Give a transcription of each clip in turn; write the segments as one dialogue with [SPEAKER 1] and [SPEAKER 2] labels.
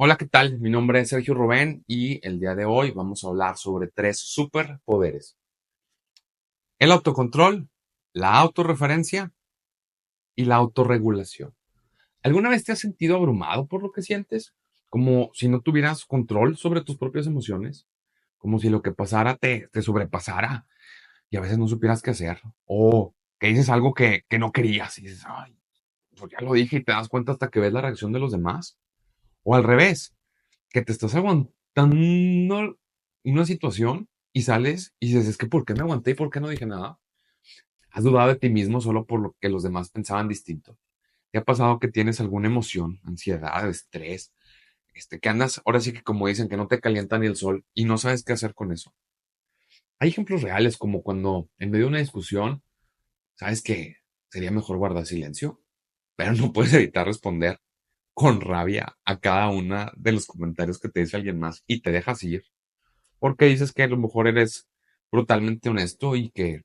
[SPEAKER 1] Hola, ¿qué tal? Mi nombre es Sergio Rubén y el día de hoy vamos a hablar sobre tres superpoderes. El autocontrol, la autorreferencia y la autorregulación. ¿Alguna vez te has sentido abrumado por lo que sientes? Como si no tuvieras control sobre tus propias emociones, como si lo que pasara te sobrepasara y a veces no supieras qué hacer. O que dices algo que no querías y dices, ay, pues ya lo dije y te das cuenta hasta que ves la reacción de los demás. O al revés, que te estás aguantando una situación y sales y dices, es que ¿por qué me aguanté y por qué no dije nada? Has dudado de ti mismo solo por lo que los demás pensaban distinto. ¿Te ha pasado que tienes alguna emoción, ansiedad, estrés, que andas, ahora sí que como dicen, que no te calienta ni el sol y no sabes qué hacer con eso? Hay ejemplos reales como cuando en medio de una discusión, sabes que sería mejor guardar silencio, pero no puedes evitar responder con rabia a cada una de los comentarios que te dice alguien más y te dejas ir porque dices que a lo mejor eres brutalmente honesto y que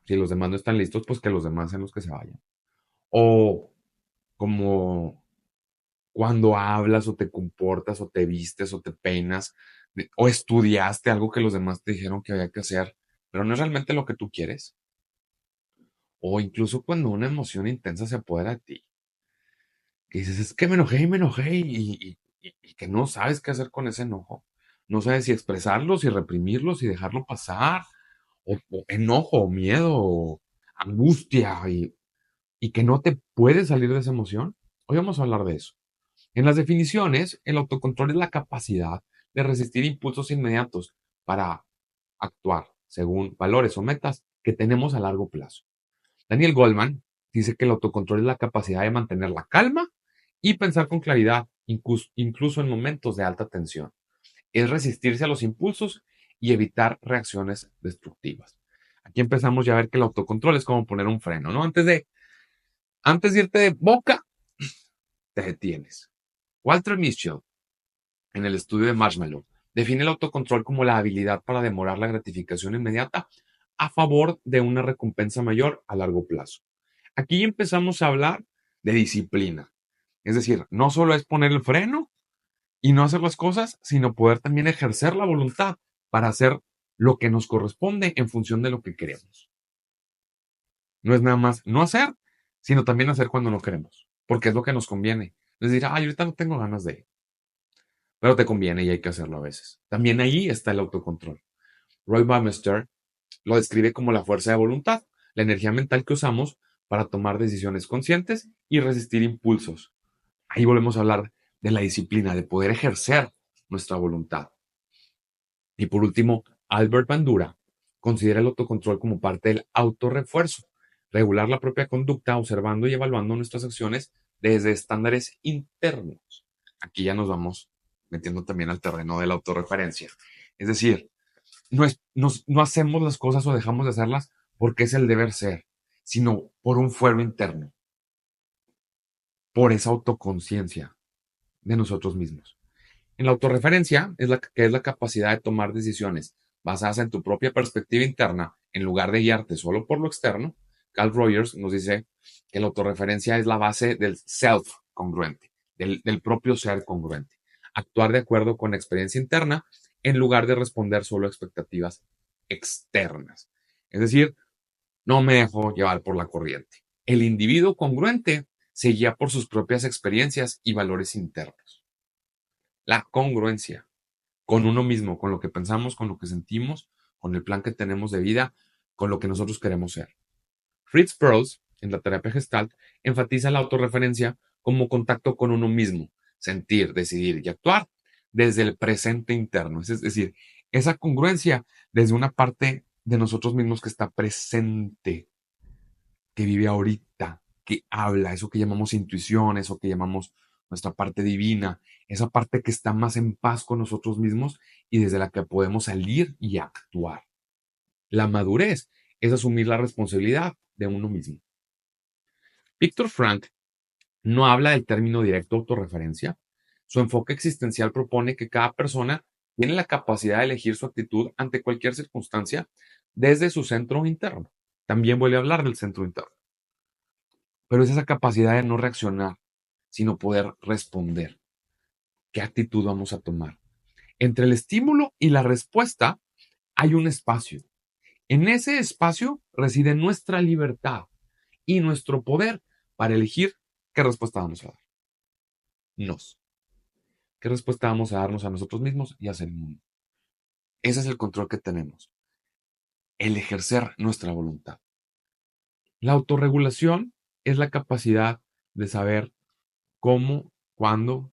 [SPEAKER 1] si los demás no están listos, pues que los demás sean los que se vayan. O como cuando hablas o te comportas o te vistes o te peinas o estudiaste algo que los demás te dijeron que había que hacer, pero no es realmente lo que tú quieres. O incluso cuando una emoción intensa se apodera de ti, que dices, es que me enojé y me enojé y que no sabes qué hacer con ese enojo. No sabes si expresarlo, si reprimirlo, si dejarlo pasar, o enojo, o miedo, o angustia, y que no te puedes salir de esa emoción. Hoy vamos a hablar de eso. En las definiciones, el autocontrol es la capacidad de resistir impulsos inmediatos para actuar según valores o metas que tenemos a largo plazo. Daniel Goldman dice que el autocontrol es la capacidad de mantener la calma y pensar con claridad, incluso en momentos de alta tensión. Es resistirse a los impulsos y evitar reacciones destructivas. Aquí empezamos ya a ver que el autocontrol es como poner un freno, ¿no? Antes de irte de boca, te detienes. Walter Mischel, en el estudio de Marshmallow, define el autocontrol como la habilidad para demorar la gratificación inmediata a favor de una recompensa mayor a largo plazo. Aquí empezamos a hablar de disciplina. Es decir, no solo es poner el freno y no hacer las cosas, sino poder también ejercer la voluntad para hacer lo que nos corresponde en función de lo que queremos. No es nada más no hacer, sino también hacer cuando no queremos, porque es lo que nos conviene. Es decir, ay, ahorita no tengo ganas de, pero te conviene y hay que hacerlo a veces. También ahí está el autocontrol. Roy Baumeister lo describe como la fuerza de voluntad, la energía mental que usamos para tomar decisiones conscientes y resistir impulsos. Ahí volvemos a hablar de la disciplina, de poder ejercer nuestra voluntad. Y por último, Albert Bandura considera el autocontrol como parte del autorrefuerzo, regular la propia conducta observando y evaluando nuestras acciones desde estándares internos. Aquí ya nos vamos metiendo también al terreno de la autorreferencia. Es decir, no hacemos las cosas o dejamos de hacerlas porque es el deber ser, sino por un fuero interno, por esa autoconciencia de nosotros mismos. En la autorreferencia que es la capacidad de tomar decisiones basadas en tu propia perspectiva interna en lugar de guiarte solo por lo externo. Carl Rogers nos dice que la autorreferencia es la base del self congruente, del propio ser congruente. Actuar de acuerdo con la experiencia interna en lugar de responder solo a expectativas externas. Es decir, no me dejo llevar por la corriente. El individuo congruente se guía por sus propias experiencias y valores internos. La congruencia con uno mismo, con lo que pensamos, con lo que sentimos, con el plan que tenemos de vida, con lo que nosotros queremos ser. Fritz Perls, en la terapia Gestalt, enfatiza la autorreferencia como contacto con uno mismo, sentir, decidir y actuar desde el presente interno. Es decir, esa congruencia desde una parte de nosotros mismos que está presente, que vive ahorita, que habla, eso que llamamos intuición, eso que llamamos nuestra parte divina, esa parte que está más en paz con nosotros mismos y desde la que podemos salir y actuar. La madurez es asumir la responsabilidad de uno mismo. Víctor Frank no habla del término directo autorreferencia. Su enfoque existencial propone que cada persona tiene la capacidad de elegir su actitud ante cualquier circunstancia desde su centro interno. También vuelve a hablar del centro interno. Pero es esa capacidad de no reaccionar, sino poder responder. ¿Qué actitud vamos a tomar? Entre el estímulo y la respuesta hay un espacio. En ese espacio reside nuestra libertad y nuestro poder para elegir qué respuesta vamos a dar. Nos. ¿Qué respuesta vamos a darnos a nosotros mismos y hacia el mundo? Ese es el control que tenemos. El ejercer nuestra voluntad. La autorregulación es la capacidad de saber cómo, cuándo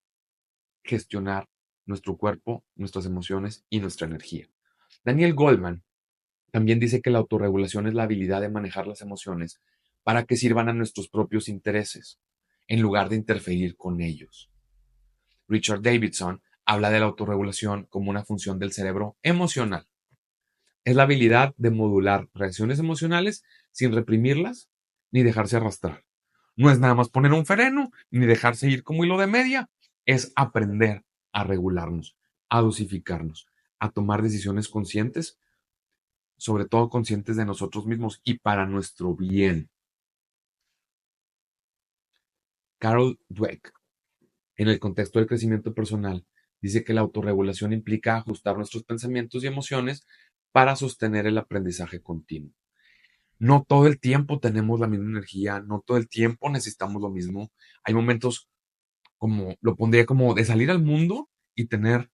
[SPEAKER 1] gestionar nuestro cuerpo, nuestras emociones y nuestra energía. Daniel Goleman también dice que la autorregulación es la habilidad de manejar las emociones para que sirvan a nuestros propios intereses, en lugar de interferir con ellos. Richard Davidson habla de la autorregulación como una función del cerebro emocional. Es la habilidad de modular reacciones emocionales sin reprimirlas ni dejarse arrastrar. No es nada más poner un freno ni dejarse ir como hilo de media, es aprender a regularnos, a dosificarnos, a tomar decisiones conscientes, sobre todo conscientes de nosotros mismos y para nuestro bien. Carol Dweck, en el contexto del crecimiento personal, dice que la autorregulación implica ajustar nuestros pensamientos y emociones para sostener el aprendizaje continuo. No todo el tiempo tenemos la misma energía, no todo el tiempo necesitamos lo mismo. Hay momentos, como lo pondría, como de salir al mundo y tener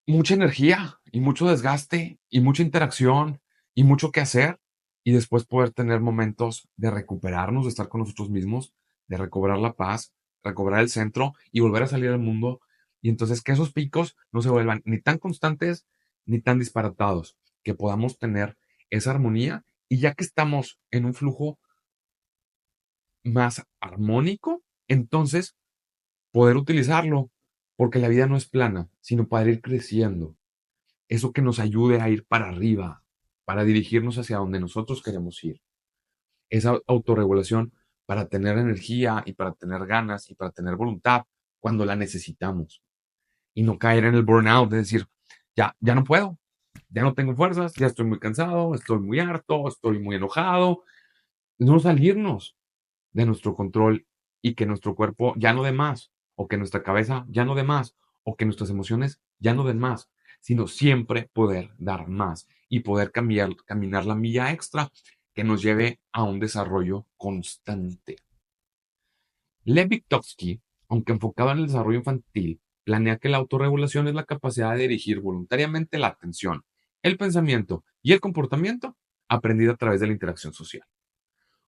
[SPEAKER 1] mucha energía y mucho desgaste y mucha interacción y mucho que hacer, y después poder tener momentos de recuperarnos, de estar con nosotros mismos, de recobrar la paz, recobrar el centro y volver a salir al mundo. Y entonces que esos picos no se vuelvan ni tan constantes ni tan disparatados, que podamos tener esa armonía, y ya que estamos en un flujo más armónico, entonces poder utilizarlo, porque la vida no es plana, sino para ir creciendo. Eso que nos ayude a ir para arriba, para dirigirnos hacia donde nosotros queremos ir. Esa autorregulación para tener energía y para tener ganas y para tener voluntad cuando la necesitamos. Y no caer en el burnout de decir, ya no puedo, ya no tengo fuerzas, ya estoy muy cansado, estoy muy harto, estoy muy enojado. No salirnos de nuestro control y que nuestro cuerpo ya no dé más, o que nuestra cabeza ya no dé más, o que nuestras emociones ya no den más, sino siempre poder dar más y poder caminar la milla extra que nos lleve a un desarrollo constante. Lev Vygotsky, aunque enfocado en el desarrollo infantil, planea que la autorregulación es la capacidad de dirigir voluntariamente la atención, el pensamiento y el comportamiento aprendido a través de la interacción social.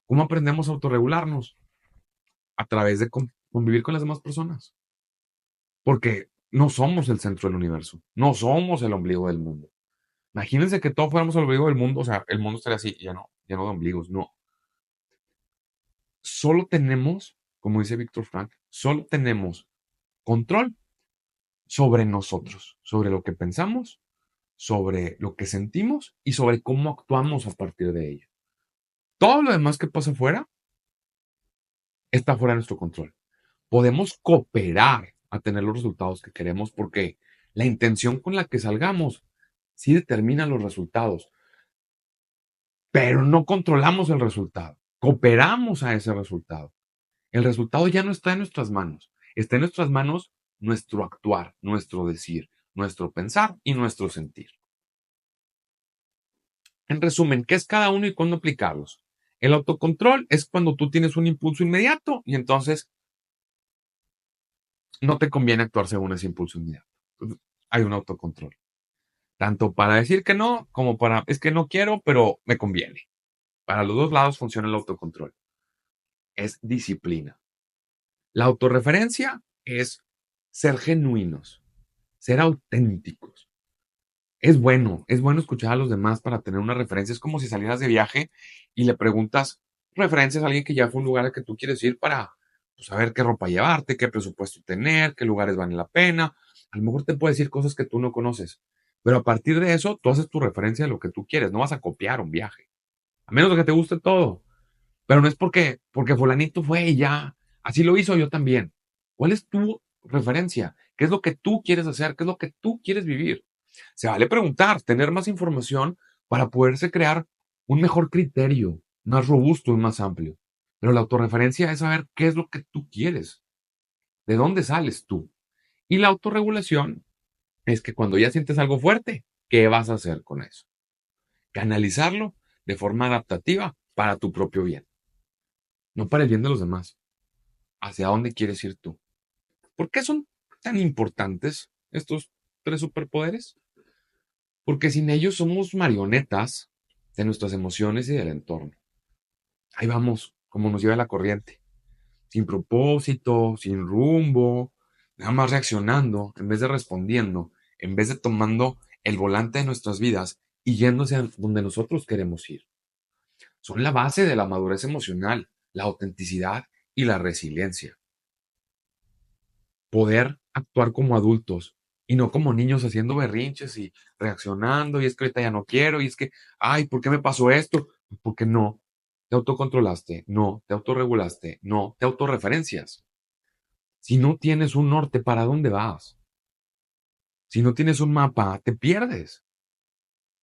[SPEAKER 1] ¿Cómo aprendemos a autorregularnos? A través de convivir con las demás personas. Porque no somos el centro del universo, no somos el ombligo del mundo. Imagínense que todos fuéramos el ombligo del mundo, o sea, el mundo estaría así, ya no de ombligos, no. Solo tenemos, como dice Víctor Frank, solo tenemos control sobre nosotros, sobre lo que pensamos, sobre lo que sentimos y sobre cómo actuamos a partir de ello. Todo lo demás que pasa afuera está fuera de nuestro control. Podemos cooperar a tener los resultados que queremos, porque la intención con la que salgamos sí determina los resultados, pero no controlamos el resultado, cooperamos a ese resultado. El resultado ya no está en nuestras manos, está en nuestras manos nuestro actuar, nuestro decir, nuestro pensar y nuestro sentir. En resumen, ¿qué es cada uno y cuándo aplicarlos? El autocontrol es cuando tú tienes un impulso inmediato y entonces no te conviene actuar según ese impulso inmediato. Hay un autocontrol. Tanto para decir que no, como para, es que no quiero, pero me conviene. Para los dos lados funciona el autocontrol. Es disciplina. La autorreferencia es ser genuinos, ser auténticos. Es bueno escuchar a los demás para tener una referencia. Es como si salieras de viaje y le preguntas referencias a alguien que ya fue a un lugar al que tú quieres ir para, pues, saber qué ropa llevarte, qué presupuesto tener, qué lugares valen la pena. A lo mejor te puede decir cosas que tú no conoces, pero a partir de eso tú haces tu referencia de lo que tú quieres. No vas a copiar un viaje, a menos de que te guste todo. Pero no es porque fulanito fue y ya, así lo hizo yo también. ¿Cuál es tu referencia? ¿Qué es lo que tú quieres hacer? ¿Qué es lo que tú quieres vivir? Se vale preguntar, tener más información para poderse crear un mejor criterio, más robusto y más amplio. Pero la autorreferencia es saber qué es lo que tú quieres, de dónde sales tú. Y la autorregulación es que cuando ya sientes algo fuerte, ¿qué vas a hacer con eso? Canalizarlo de forma adaptativa para tu propio bien, no para el bien de los demás. ¿Hacia dónde quieres ir tú? ¿Por qué son tan importantes estos tres superpoderes? Porque sin ellos somos marionetas de nuestras emociones y del entorno. Ahí vamos, como nos lleva la corriente, sin propósito, sin rumbo, nada más reaccionando en vez de respondiendo, en vez de tomando el volante de nuestras vidas y yéndose a donde nosotros queremos ir. Son la base de la madurez emocional, la autenticidad y la resiliencia. Poder actuar como adultos y no como niños haciendo berrinches y reaccionando, y es que ahorita ya no quiero, y es que, ay, ¿por qué me pasó esto? Porque no te autocontrolaste, no te autorregulaste, no te autorreferencias. Si no tienes un norte, ¿para dónde vas? Si no tienes un mapa, te pierdes.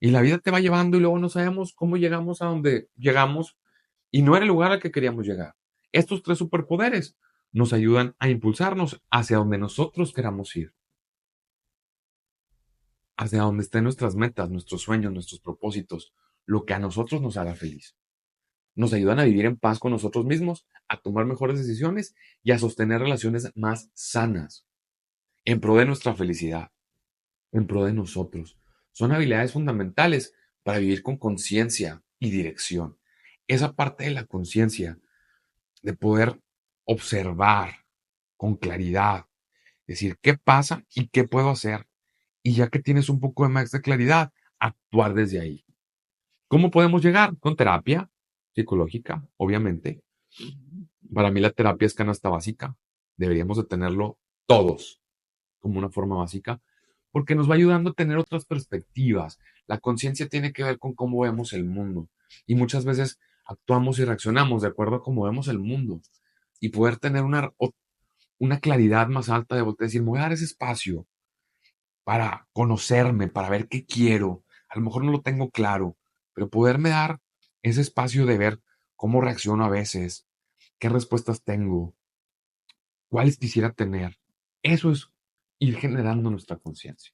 [SPEAKER 1] Y la vida te va llevando y luego no sabemos cómo llegamos a donde llegamos y no era el lugar al que queríamos llegar. Estos tres superpoderes nos ayudan a impulsarnos hacia donde nosotros queramos ir, hacia donde estén nuestras metas, nuestros sueños, nuestros propósitos, lo que a nosotros nos haga feliz. Nos ayudan a vivir en paz con nosotros mismos, a tomar mejores decisiones y a sostener relaciones más sanas, en pro de nuestra felicidad, en pro de nosotros. Son habilidades fundamentales para vivir con conciencia y dirección. Esa parte de la conciencia, de poder observar con claridad, decir qué pasa y qué puedo hacer. Y ya que tienes un poco de más de claridad, actuar desde ahí. ¿Cómo podemos llegar? Con terapia psicológica, obviamente. Para mí la terapia es canasta básica. Deberíamos de tenerlo todos como una forma básica, porque nos va ayudando a tener otras perspectivas. La conciencia tiene que ver con cómo vemos el mundo. Y muchas veces actuamos y reaccionamos de acuerdo a cómo vemos el mundo. Y poder tener una claridad más alta de voltear, decir, me voy a dar ese espacio para conocerme, para ver qué quiero. A lo mejor no lo tengo claro, pero poderme dar ese espacio de ver cómo reacciono a veces, qué respuestas tengo, cuáles quisiera tener. Eso es ir generando nuestra conciencia.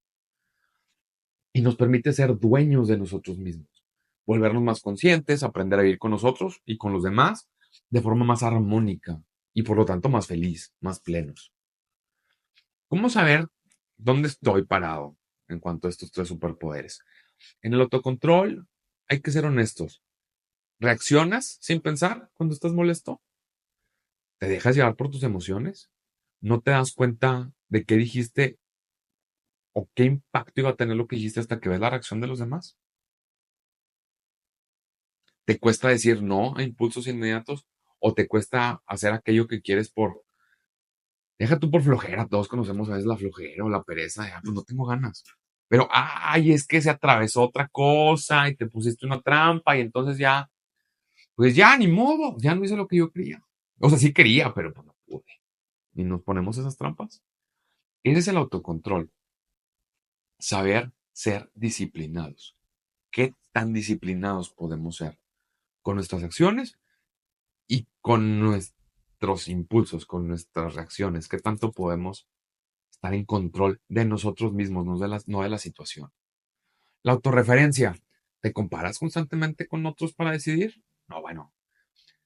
[SPEAKER 1] Y nos permite ser dueños de nosotros mismos, volvernos más conscientes, aprender a vivir con nosotros y con los demás de forma más armónica y por lo tanto más feliz, más plenos. ¿Cómo saber dónde estoy parado en cuanto a estos tres superpoderes? En el autocontrol hay que ser honestos. ¿Reaccionas sin pensar cuando estás molesto? ¿Te dejas llevar por tus emociones? ¿No te das cuenta de qué dijiste o qué impacto iba a tener lo que dijiste hasta que ves la reacción de los demás? ¿Te cuesta decir no a impulsos inmediatos? ¿O te cuesta hacer aquello que quieres deja tú por flojera? Todos conocemos a veces la flojera o la pereza, pues no tengo ganas. Pero, ay, es que se atravesó otra cosa y te pusiste una trampa y entonces ya, pues ya, ni modo, ya no hice lo que yo quería. O sea, sí quería, pero pues no pude. Y nos ponemos esas trampas. Ese es el autocontrol. Saber ser disciplinados. ¿Qué tan disciplinados podemos ser con nuestras acciones y con nuestros impulsos, con nuestras reacciones? ¿Qué tanto podemos estar en control de nosotros mismos, no de la situación? La autorreferencia. ¿Te comparas constantemente con otros para decidir? No, bueno,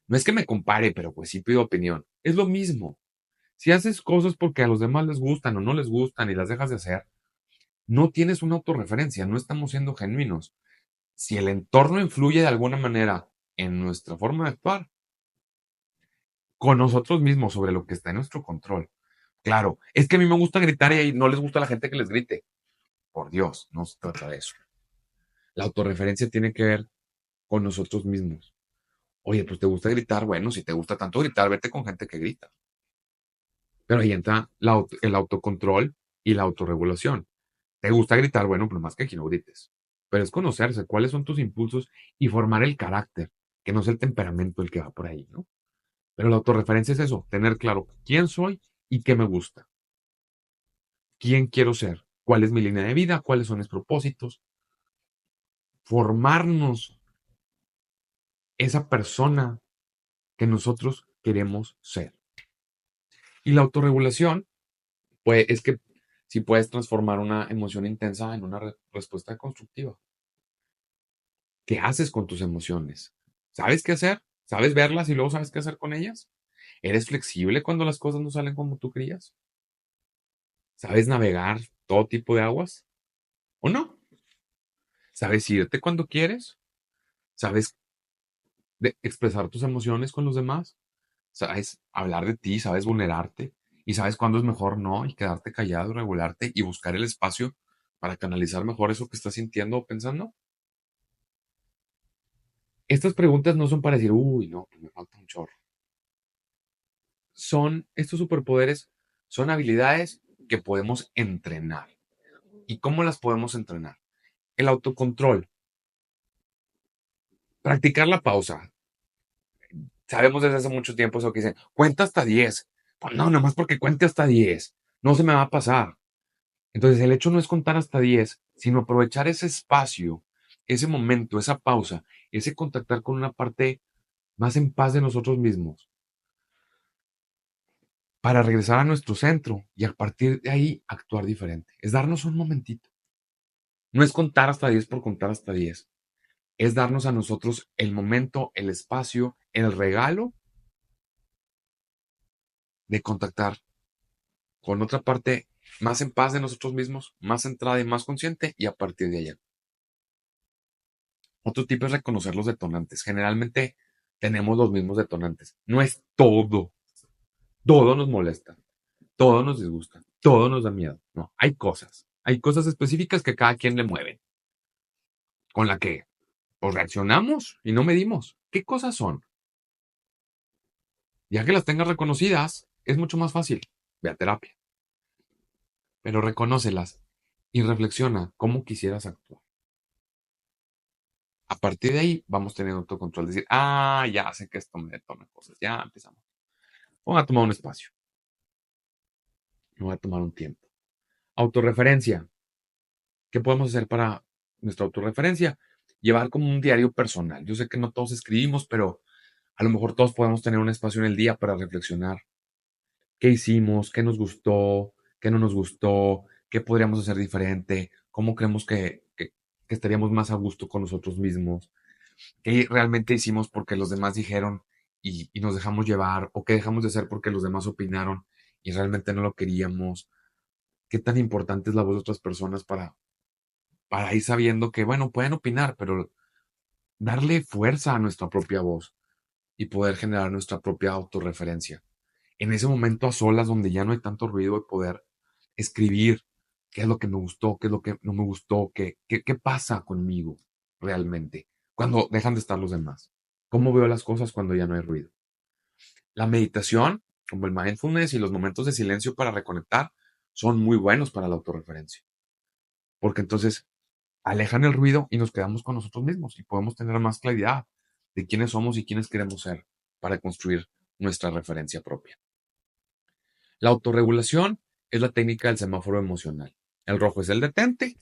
[SPEAKER 1] no es que me compare, pero pues sí pido opinión. Es lo mismo. Si haces cosas porque a los demás les gustan o no les gustan y las dejas de hacer, no tienes una autorreferencia, no estamos siendo genuinos. Si el entorno influye de alguna manera en nuestra forma de actuar, con nosotros mismos sobre lo que está en nuestro control. Claro, es que a mí me gusta gritar y no les gusta a la gente que les grite. Por Dios, no se trata de eso. La autorreferencia tiene que ver con nosotros mismos. Oye, pues te gusta gritar, bueno, si te gusta tanto gritar, vete con gente que grita. Pero ahí entra el autocontrol y la autorregulación. ¿Te gusta gritar? Bueno, pues más que aquí no grites. Pero es conocerse cuáles son tus impulsos y formar el carácter, que no es el temperamento el que va por ahí, ¿no? Pero la autorreferencia es eso, tener claro quién soy y qué me gusta, quién quiero ser, cuál es mi línea de vida, cuáles son mis propósitos, formarnos esa persona que nosotros queremos ser. Y la autorregulación, pues es que si puedes transformar una emoción intensa en una respuesta constructiva. ¿Qué haces con tus emociones? ¿Sabes qué hacer? ¿Sabes verlas y luego sabes qué hacer con ellas? ¿Eres flexible cuando las cosas no salen como tú querías? ¿Sabes navegar todo tipo de aguas? ¿O no? ¿Sabes irte cuando quieres? ¿Sabes expresar tus emociones con los demás? ¿Sabes hablar de ti? ¿Sabes vulnerarte? ¿Y sabes cuándo es mejor no? Y quedarte callado, regularte y buscar el espacio para canalizar mejor eso que estás sintiendo o pensando. Estas preguntas no son para decir, uy, no, pues me falta un chorro. Estos superpoderes son habilidades que podemos entrenar. ¿Y cómo las podemos entrenar? El autocontrol, practicar la pausa. Sabemos desde hace mucho tiempo eso que dicen, cuenta hasta 10. Pues no, nada más porque cuente hasta 10. No se me va a pasar. Entonces el hecho no es contar hasta 10, sino aprovechar ese espacio, ese momento, esa pausa, ese contactar con una parte más en paz de nosotros mismos para regresar a nuestro centro y a partir de ahí actuar diferente. Es darnos un momentito. No es contar hasta 10 por contar hasta 10. Es darnos a nosotros el momento, el espacio, el regalo de contactar con otra parte más en paz de nosotros mismos, más centrada y más consciente y a partir de allá. Otro tipo es reconocer los detonantes. Generalmente tenemos los mismos detonantes. No es todo. Todo nos molesta. Todo nos disgusta. Todo nos da miedo. No, hay cosas. Hay cosas específicas que cada quien le mueven. Con la que pues, reaccionamos y no medimos. ¿Qué cosas son? Ya que las tengas reconocidas, es mucho más fácil. Ve a terapia. Pero reconócelas y reflexiona cómo quisieras actuar. A partir de ahí vamos teniendo autocontrol. Decir, ya sé que esto me detona cosas. Ya empezamos. Voy a tomar un espacio. Me voy a tomar un tiempo. Autorreferencia. ¿Qué podemos hacer para nuestra autorreferencia? Llevar como un diario personal. Yo sé que no todos escribimos, pero a lo mejor todos podemos tener un espacio en el día para reflexionar. ¿Qué hicimos? ¿Qué nos gustó? ¿Qué no nos gustó? ¿Qué podríamos hacer diferente? ¿Cómo creemos que estaríamos más a gusto con nosotros mismos? ¿Qué realmente hicimos porque los demás dijeron y nos dejamos llevar? ¿O qué dejamos de hacer porque los demás opinaron y realmente no lo queríamos? ¿Qué tan importante es la voz de otras personas para ir sabiendo que, bueno, pueden opinar, pero darle fuerza a nuestra propia voz y poder generar nuestra propia autorreferencia? En ese momento a solas donde ya no hay tanto ruido y poder escribir qué es lo que me gustó, qué es lo que no me gustó, qué pasa conmigo realmente cuando dejan de estar los demás. ¿Cómo veo las cosas cuando ya no hay ruido? La meditación, como el mindfulness y los momentos de silencio para reconectar, son muy buenos para la autorreferencia, porque entonces alejan el ruido y nos quedamos con nosotros mismos y podemos tener más claridad de quiénes somos y quiénes queremos ser para construir nuestra referencia propia. La autorregulación es la técnica del semáforo emocional. El rojo es el detente,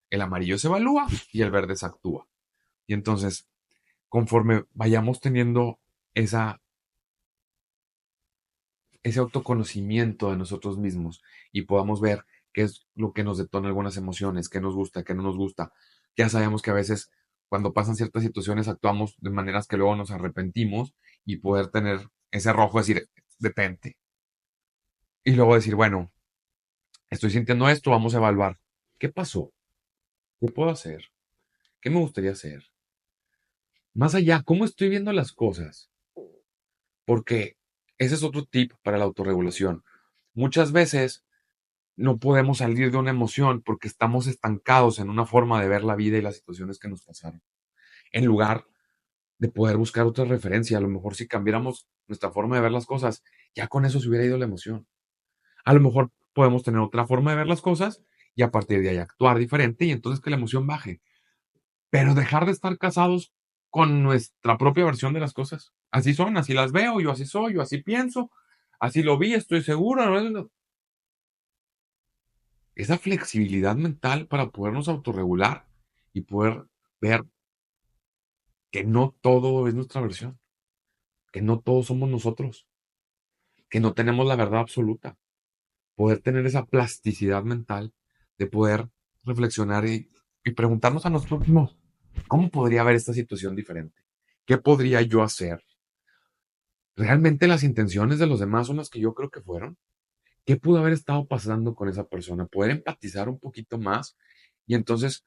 [SPEAKER 1] el amarillo se evalúa y el verde se actúa. Y entonces, conforme vayamos teniendo esa, ese autoconocimiento de nosotros mismos y podamos ver qué es lo que nos detona algunas emociones, qué nos gusta, qué no nos gusta, ya sabemos que a veces cuando pasan ciertas situaciones actuamos de maneras que luego nos arrepentimos y poder tener ese rojo, decir, detente. Y luego decir, bueno, estoy sintiendo esto, vamos a evaluar. ¿Qué pasó? ¿Qué puedo hacer? ¿Qué me gustaría hacer? Más allá, ¿cómo estoy viendo las cosas? Porque ese es otro tip para la autorregulación. Muchas veces no podemos salir de una emoción porque estamos estancados en una forma de ver la vida y las situaciones que nos pasaron. En lugar de poder buscar otra referencia, a lo mejor si cambiáramos nuestra forma de ver las cosas, ya con eso se hubiera ido la emoción. A lo mejor podemos tener otra forma de ver las cosas y a partir de ahí actuar diferente y entonces que la emoción baje. Pero dejar de estar casados con nuestra propia versión de las cosas. Así son, así las veo, yo así soy, yo así pienso, así lo vi, estoy seguro. Esa flexibilidad mental para podernos autorregular y poder ver que no todo es nuestra versión, que no todos somos nosotros, que no tenemos la verdad absoluta. poder tener esa plasticidad mental de poder reflexionar y preguntarnos a nosotros mismos, ¿cómo podría haber esta situación diferente? ¿Qué podría yo hacer? ¿Realmente las intenciones de los demás son las que yo creo que fueron? ¿Qué pudo haber estado pasando con esa persona? Poder empatizar un poquito más y entonces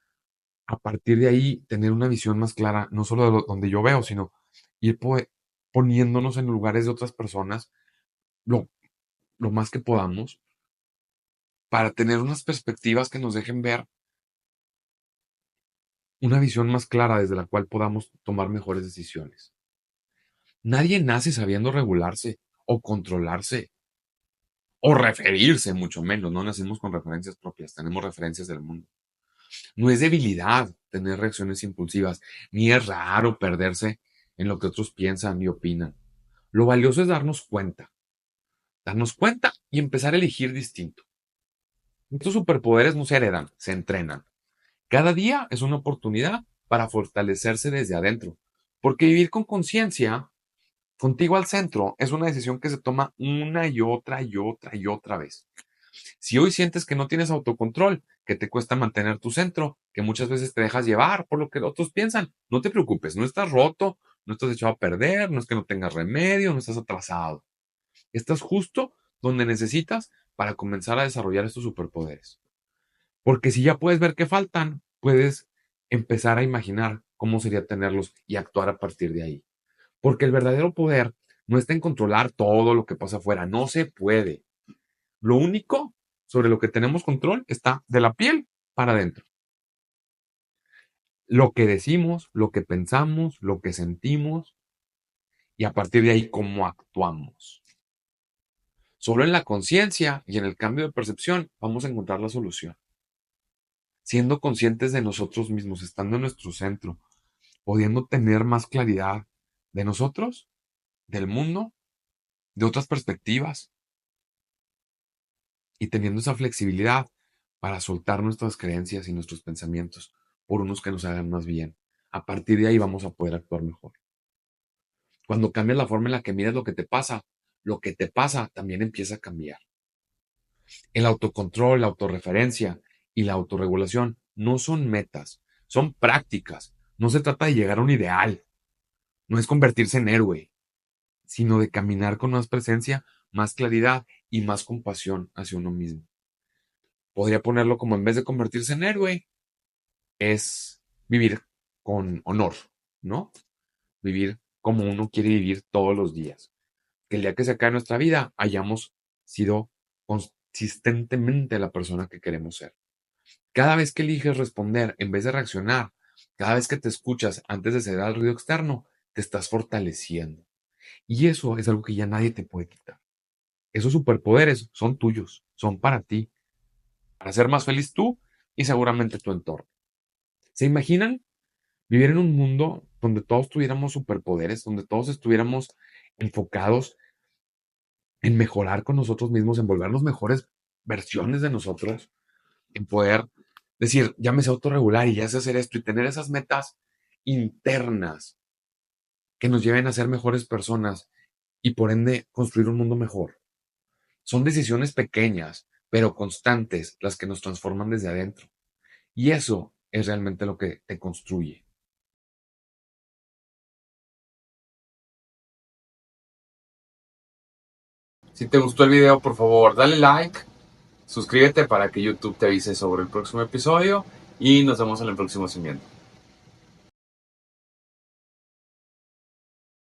[SPEAKER 1] a partir de ahí tener una visión más clara, no solo de donde yo veo, sino ir poniéndonos en lugares de otras personas lo, lo más que podamos para tener unas perspectivas que nos dejen ver una visión más clara desde la cual podamos tomar mejores decisiones. Nadie nace sabiendo regularse o controlarse o referirse, mucho menos. No nacimos con referencias propias, tenemos referencias del mundo. No es debilidad tener reacciones impulsivas, ni es raro perderse en lo que otros piensan y opinan. Lo valioso es darnos cuenta y empezar a elegir distinto. Estos superpoderes no se heredan, se entrenan. Cada día es una oportunidad para fortalecerse desde adentro, porque vivir con conciencia, contigo al centro, es una decisión que se toma una y otra y otra y otra vez. Si hoy sientes que no tienes autocontrol, que te cuesta mantener tu centro, que muchas veces te dejas llevar por lo que otros piensan, no te preocupes, no estás roto, no estás echado a perder, no es que no tengas remedio, no estás atrasado. Estás justo donde necesitas para comenzar a desarrollar estos superpoderes. Porque si ya puedes ver que faltan, puedes empezar a imaginar cómo sería tenerlos y actuar a partir de ahí. Porque el verdadero poder no está en controlar todo lo que pasa afuera, no se puede. Lo único sobre lo que tenemos control está de la piel para adentro. Lo que decimos, lo que pensamos, lo que sentimos y a partir de ahí cómo actuamos. Solo en la conciencia y en el cambio de percepción vamos a encontrar la solución. Siendo conscientes de nosotros mismos, estando en nuestro centro, pudiendo tener más claridad de nosotros, del mundo, de otras perspectivas y teniendo esa flexibilidad para soltar nuestras creencias y nuestros pensamientos por unos que nos hagan más bien. A partir de ahí vamos a poder actuar mejor. Cuando cambias la forma en la que miras lo que te pasa también empieza a cambiar. El autocontrol, la autorreferencia y la autorregulación no son metas, son prácticas. No se trata de llegar a un ideal, no es convertirse en héroe, sino de caminar con más presencia, más claridad y más compasión hacia uno mismo. Podría ponerlo como en vez de convertirse en héroe, es vivir con honor, ¿no? Vivir como uno quiere vivir todos los días. Que el día que se acabe nuestra vida hayamos sido consistentemente la persona que queremos ser. Cada vez que eliges responder en vez de reaccionar, cada vez que te escuchas antes de ceder al ruido externo, te estás fortaleciendo. Y eso es algo que ya nadie te puede quitar. Esos superpoderes son tuyos, son para ti, para ser más feliz tú y seguramente tu entorno. ¿Se imaginan vivir en un mundo donde todos tuviéramos superpoderes, donde todos estuviéramos enfocados en mejorar con nosotros mismos, en volvernos mejores versiones de nosotros, en poder decir, ya me sé autorregular y ya sé hacer esto y tener esas metas internas que nos lleven a ser mejores personas y por ende construir un mundo mejor? Son decisiones pequeñas, pero constantes, las que nos transforman desde adentro. Y eso es realmente lo que te construye. Si te gustó el video, por favor, dale like, suscríbete para que YouTube te avise sobre el próximo episodio y nos vemos en el próximo segmento.